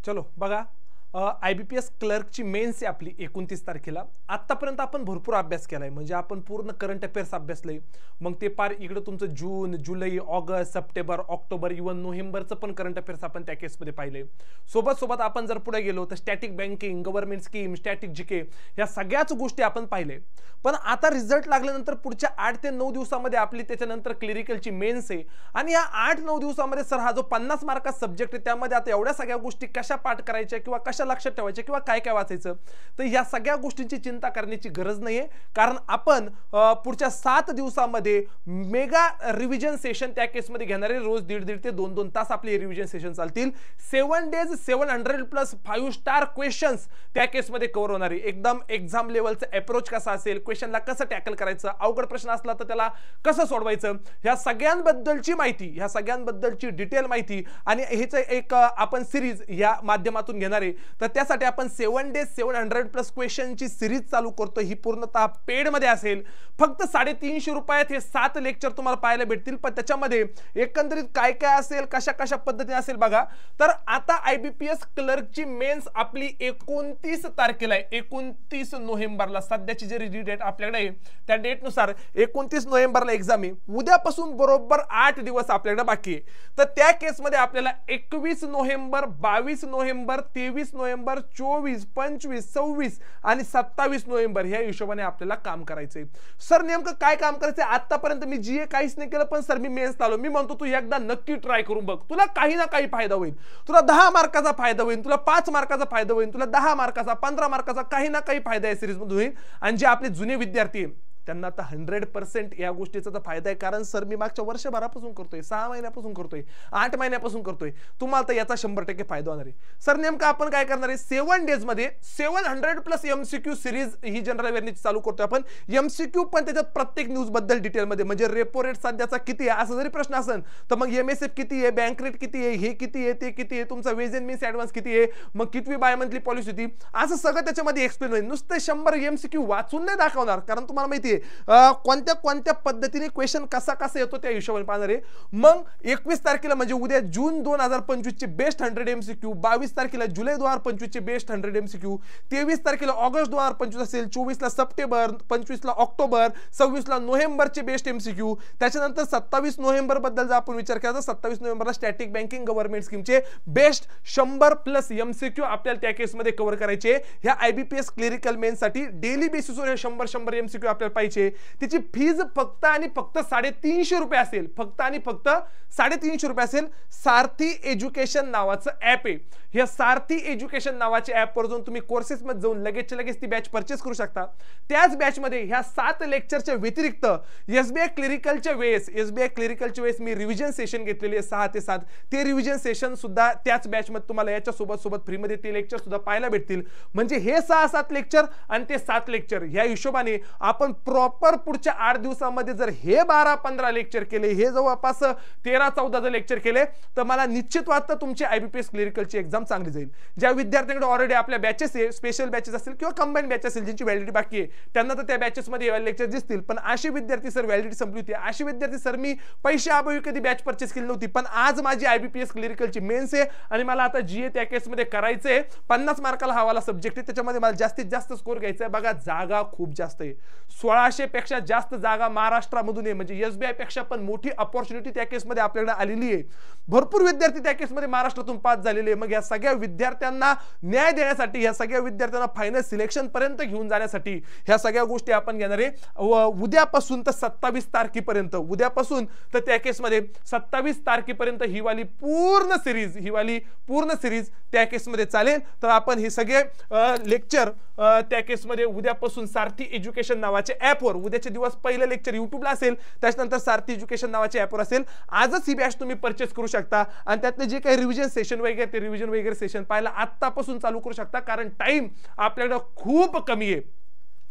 चलो बघा, IBPS क्लर्कची men's आहे आपली 29 तारखेला. आत्तापर्यंत आपण भरपूर अभ्यास केलाय, म्हणजे आपण पूर्ण करंट अफेअर्स अभ्यासलंय. मग ते पार इकडे तुमचं जून, जुलै, ऑगस्ट, सप्टेंबर, ऑक्टोबर, इव्हन नोव्हेंबरचं पण करंट अफेअर्स आपण त्या केसमध्ये पाहिलंय. सोबत सोबत आपण जर पुढे गेलो तर static banking, government scheme, static GK या सगळ्याच गोष्टी आपण पाहिले. पण आता रिझल्ट लागल्यानंतर पुढच्या 8 ते 9 दिवसामध्ये आपली त्याच्यानंतर क्लिरिकलची मेन्स आहे. आणि या 8-9 दिवसामध्ये सर हा जो 50 मार्काचा सब्जेक्ट आहे त्यामध्ये आता एवढ्या सगळ्या गोष्टी कशा पाठ करायच्या किंवा कशा लक्षात ठेवायचे किंवा काय काय वाचायचं, तर या सगळ्या गोष्टींची चिंता करण्याची गरज नाहीये. कारण आपण पुढच्या 7 दिवसामध्ये मेगा रिव्हिजन सेशन त्या केसमध्ये घेणारे. रोज 1.5 ते 2 तास आपले रिव्हिजन सेशन चालतील. 7 डेज 700+ 5 स्टार क्वेश्चन्स त्या केसमध्ये कव्हर होणार आहे. एकदम एक्झाम लेवलचा अप्रोच कसा असेल, क्वेश्चनला कसं टॅकल करायचं, अवघड प्रश्न असला तर त्याला कसं सोडवायचं, ह्या सगळ्यांबद्दलची माहिती, ह्या सगळ्यांबद्दलची डिटेल माहिती आणि ह्याचं एक आपण सिरीज या माध्यमातून घेणार आहे. तर त्यासाठी आपण 7 डेज 700+ क्वेश्चनची सिरीज चालू करतो. ही पूर्णतः पेड मध्ये असेल. फक्त 350 रुपयात हे 7 लेक्चर तुम्हाला पाहायला भेटतील. पण त्याच्यामध्ये एकंदरीत काय काय असेल, कशा कशा पद्धतीने असेल बघा. तर आता IBPS क्लर्कची मेन्स आपली 29 तारखेला आहे. 29 नोव्हेंबरला सध्याची जी डेट आपल्याकडे आहे त्या डेटनुसार 29 नोव्हेंबरला एक्झाम आहे. उद्यापासून बरोबर 8 दिवस आपल्याकडे बाकी आहे. तर त्या केसमध्ये आपल्याला 21 नोव्हेंबर, 22 नोव्हेंबर, 23 नोव्हेंबर, 24, 25, 26 आणि 27 नोव्हेंबर ह्या हिशोबाने आपल्याला काम करायचंय. सर नेमकं काय काम करायचंय? आतापर्यंत मी जीए काहीच नाही केलं, पण सर मी मेन्स आलो. मी म्हणतो तू एकदा नक्की ट्राय करून बघ. तुला काही ना काही फायदा होईल. तुला 10 मार्काचा फायदा होईल, तुला 5 मार्काचा फायदा होईल, तुला 10 मार्काचा, 15 मार्काचा काही ना काही फायदा या सिरीज मधून होईल. आणि जे आपले जुने विद्यार्थी त्यांना आता 100% या गोष्टीचा तर फायदा आहे. कारण सर मी मागच्या वर्षभरापासून करतोय, 6 महिन्यापासून करतोय, 8 महिन्यापासून करतोय. तुम्हाला तर याचा 100% फायदा होणार आहे. सर नेमकं आपण काय करणार आहे? 7 डेज मध्ये 700+ MCQ सिरीज ही जनरल अवेअरनेस चालू करतोय आपण. MCQ पण त्याच्यात प्रत्येक न्यूज बद्दल डिटेल मध्ये, म्हणजे रेपो रेट सध्याचा किती आहे असं जरी प्रश्न असेल तर मग MSF किती आहे, बँक रेट किती आहे, हे किती आहे, ते किती आहे, तुमचा वेज एंड मीन्स ऍडव्हान्स किती आहे, मग कितवी बाय मंथली पॉलिसी होती, असं सगळं त्याच्यामध्ये एक्सप्लेन होईल. नुसते 100 MCQ वाचून नाही दाखवणार, कारण तुम्हाला माहिती कोणत्या कोणत्या पद्धतीने क्वेश्चन कसा कसा येतो त्या हिशोबाने पाहणार आहे. मग 21 तारखेला म्हणजे उद्या जून 2025 चे बेस्ट 100 MCQ, 22 तारखेला जुलै 2025 चे बेस्ट 100 MCQ, 23 तारखेला ऑगस्ट 2025 असेल, 24 ला सप्टेंबर, 25 ला ऑक्टोबर, 26 ला नोव्हेंबरचे बेस्ट MCQ. त्याच्यानंतर 27 नोव्हेंबर बद्दल जर आपण विचार केला तर 27 नोव्हेंबरला स्टॅटिक बँकिंग गव्हर्नमेंट स्कीमचे बेस्ट 100+ MCQ आपल्याला त्या केसमध्ये कव्हर करायचे. ह्या IBPS क्लिरिकल मेन्स साठी डेली बेसिसवर हे 100 MCQ आपल्याला पाहिजे. त्याची फीज फक्त आणि फक्त 350 रुपये असेल. फक्त आणि फक्त 350 रुपये असेल. सारथी एज्युकेशन नावाचं ऍप आहे. या सारथी एज्युकेशन नावाच्या ऍप वर जाऊन तुम्ही कोर्सेस मध्ये जाऊन लगेच ती बॅच परचेस करू शकता. त्याच बॅच मध्ये ह्या 7 लेक्चरच्या व्यतिरिक्त SBI क्लिरिकलच्या वेळेस मी रिव्हिजन सेशन घेतलेले 6 ते 7 ते रिव्हिजन सेशन सुद्धा त्याच बॅच मध्ये तुम्हाला याच्या सोबत फ्री मध्ये ते लेक्चर सुद्धा पाहायला भेटतील. म्हणजे हे 6-7 लेक्चर आणि ते 7 लेक्चर या हिशोबाने आपण प्रॉपर पुढच्या 8 दिवसांमध्ये जर हे 12-15 लेक्चर केले, हे जवळपास 13-14 लेक्चर केले, तर मला निश्चित वाटतं तुमची IBPS क्लिरिकलची एक्झाम चांगली जाईल. ज्या विद्यार्थ्यांकडे ऑलरेडी आपल्या बॅचेस आहे, स्पेशल बॅचेस असतील किंवा कंबाईन बॅचेस असेल ज्यांची व्हॅलिडिटी बाकी आहे, त्यांना तर त्या बॅचेस मध्ये लेक्चर दिसतील. पण अशी विद्यार्थी सर व्हॅलिडिटी संपली होती, अशी विद्यार्थी सर मी पैसे अभावी कधी बॅच परचेस केली नव्हती, पण आज माझी IBPS क्लिरिकलची मेन्स आहे आणि मला आता जीए त्या केस मध्ये करायचंय. 50 मार्काला हवाला सब्जेक्ट आहे, त्याच्यामध्ये मला जास्तीत जास्त स्कोर घ्यायचा आहे. बघा जागा खूप जास्त आहे, 1600 पेक्षा जास्त जागा महाराष्ट्रामधून आहे. म्हणजे SBI पेक्षा पण मोठी अपॉर्च्युनिटी त्या केसमध्ये आपल्याकडे आलेली आहे. भरपूर विद्यार्थी त्या केसमध्ये महाराष्ट्रातून पास झालेले आहे. मग या सगळ्या विद्यार्थ्यांना न्याय देण्यासाठी, या सगळ्या विद्यार्थ्यांना फायनल सिलेक्शन पर्यंत घेऊन जाण्यासाठी ह्या सगळ्या गोष्टी आपण घेणार आहे. उद्यापासून तर 27 तारखेपर्यंत, उद्यापासून तर त्या केसमध्ये 27 तारखेपर्यंत ही वाली पूर्ण सिरीज त्या केसमध्ये चालेल. तर आपण हे सगळे लेक्चर त्या केसमध्ये उद्यापासून सारथी एज्युकेशन नावाच्या ऍपवर, उद्याचे दिवस पहिलं लेक्चर युट्यूबला असेल, त्याच्यानंतर सारथी एज्युकेशन नावाच्या ऍपवर असेल. आजच ही बॅच तुम्ही परचेस करू शकता आणि त्यातले जे काही रिव्हिजन सेशन वगैरे ते रिव्हिजन वगैरे सेशन पाहायला आत्तापासून चालू करू शकता. कारण टाइम आपल्याकडे खूप कमी आहे.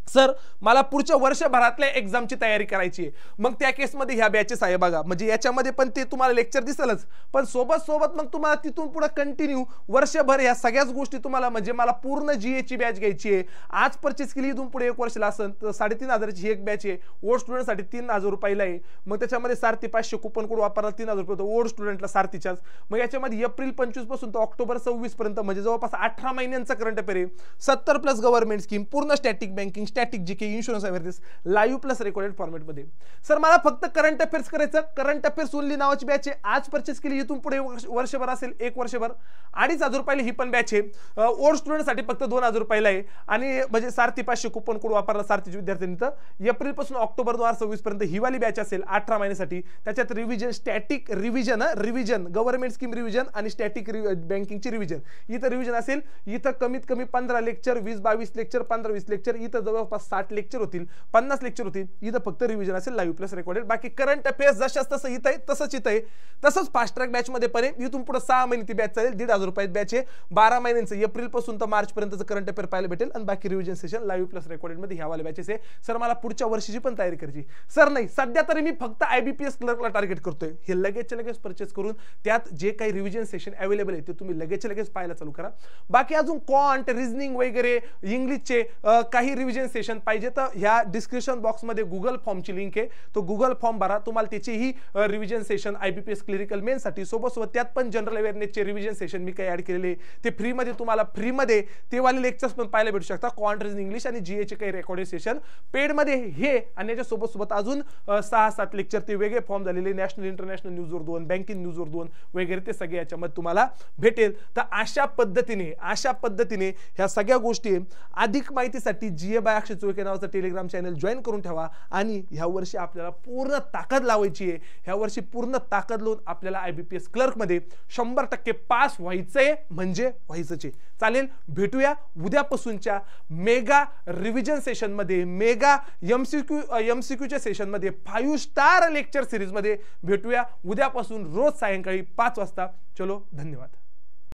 सर मला पुढच्या वर्षभरातल्या एक्झामची तयारी करायची आहे, मग त्या केसमध्ये ह्या बॅचेस आहे बघा, म्हणजे याच्यामध्ये पण ते तुम्हाला लेक्चर दिसेलच, पण सोबत सोबत मग तुम्हाला तिथून पुढे कंटिन्यू वर्षभर ह्या सगळ्याच गोष्टी तुम्हाला, म्हणजे मला पूर्ण GA ची बॅच घ्यायची आहे, आज परचेस केली इथून पुढे 1 वर्षाला असेल तर 3,500ची एक बॅच आहे, ओल्ड स्टुडंटसाठी 3,000 रुपयाला आहे, मग त्याच्यामध्ये सारथी 500 कुपन कोड वापरला 3,000 रुपये होतो ओल्ड स्टुडंटला सारथीच्याच, मग याच्यामध्ये एप्रिल 25 पासून तर ऑक्टोबर 26 पर्यंत म्हणजे जवळपास 18 महिन्यांचा करंट अफेअर आहे, 70+ गव्हर्नमेंट स्कीम, पूर्ण static banking, static GK, insurance awareness, live plus recorded format मध्ये. सर मला फक्त करंट अफेअर्स करायचं, करंट अफेअर्स ओनली नावाची बॅच आहे, आज परचेस केली इथून पुढे वर्षभर असेल 1 वर्षभर 2,500 रुपयाला ही पण बॅच आहे, ओल्ड स्टुडंटसाठी फक्त 2,000 रुपयाला आहे, आणि म्हणजे सारथी 500 कुपन कोड वापरला सारथीच्या विद्यार्थ्यांनी तर एप्रिल पासून ऑक्टोबर 2026 पर्यंत ही वाली बॅच असेल 18 महिन्यासाठी, त्याच्यात revision, static revision, government scheme revision आणि स्टॅटिक बँकिंगची रिव्हिजन, इथं रिव्हिजन असेल, इथं कमीत कमी 15 लेक्चर, 20-22 लेक्चर, 15-20 लेक्चर, इथं जवळपास 60 लेक्चर होतील, 50 लेक्चर होतील, इथं फक्त रिव्हिजन असेल लाईव्ह प्लस रेकॉर्डेड, बाकी करंट अफेअर्स जशाच तसं इथं आहे तसंच इथं आहे, तसंच फास्ट ट्रॅक बॅच मध्ये पण आहे, इथून पुढे 6 महिने ती बॅच चालेल, 1,500 रुपयात बॅच आहे, 12 महिन्यांचं एप्रिल पासून तर मार्च पर्यंतचं करंट अफेअर पाहायला भेटेल, आणि बाकी revision session live plus recorded मध्ये ह्या वाले बॅचेस आहे. सर मला पुढच्या वर्षीची पण तयारी करायची, सर नाही सध्या तरी मी फक्त IBPS क्लर्कला टार्गेट करतोय, हे लगेच परचेस करून त्यात जे काही रिव्हिजन सेशन अवेलेबल आहे ते तुम्ही लगेच पाहायला चालू करा. बाकी अजून क्वांट, रिझनिंग वगैरे इंग्लिशचे काही रिव्हिजन सेशन पाहिजे तर ह्या डिस्क्रिप्शन बॉक्स मध्ये गुगल फॉर्मची लिंक आहे, तो गुगल फॉर्म भरा, तुम्हाला त्याचेही revision session IBPS clinical main साठी सोबत त्यात पण जनरल अवेअरनेसचे रिव्हिजन सेशन मी काही ऍड केलेले, ते फ्री मध्ये तुम्हाला ते वाले लेक्चर्स पण पाहायला भेटू शकता, क्वांट, रिझनिंग, इंग्लिश आणि GA चे काही रेकॉर्डेड सेशन पेड मध्ये हे, आणि याच्या सोबत अजून 6-7 लेक्चर ते वेगळे फॉर्म झालेले, नॅशनल इंटरनॅशनल न्यूजवर 2, बँकिंग न्यूजवर 2 वगैरे, ते सगळे याच्यामध्ये तुम्हाला भेटेल. तर अशा पद्धतीने ह्या सगळ्या गोष्टी अधिक माहितीसाठी GA बाय अक्षय चोळके नावाचं टेलिग्राम चॅनल जॉईन करून ठेवा, आणि ह्या वर्षी आपल्याला पूर्ण ताकद लावायची आहे, ह्या वर्षी पूर्ण ताकद लावून आपल्याला IBPS क्लर्क मध्ये 100% पास व्हायचंय, म्हणजे व्हायचंच आहे. चालेल, भेटूया उद्यापासूनच्या मेगा रिव्हिजन सेशन मध्ये, मेगा MCQच्या सेशन मध्ये, 5 स्टार लेक्चर सिरीज मध्ये भेटूया उद्यापासून रोज सायंकाळी 5 वाजता. चलो, धन्यवाद.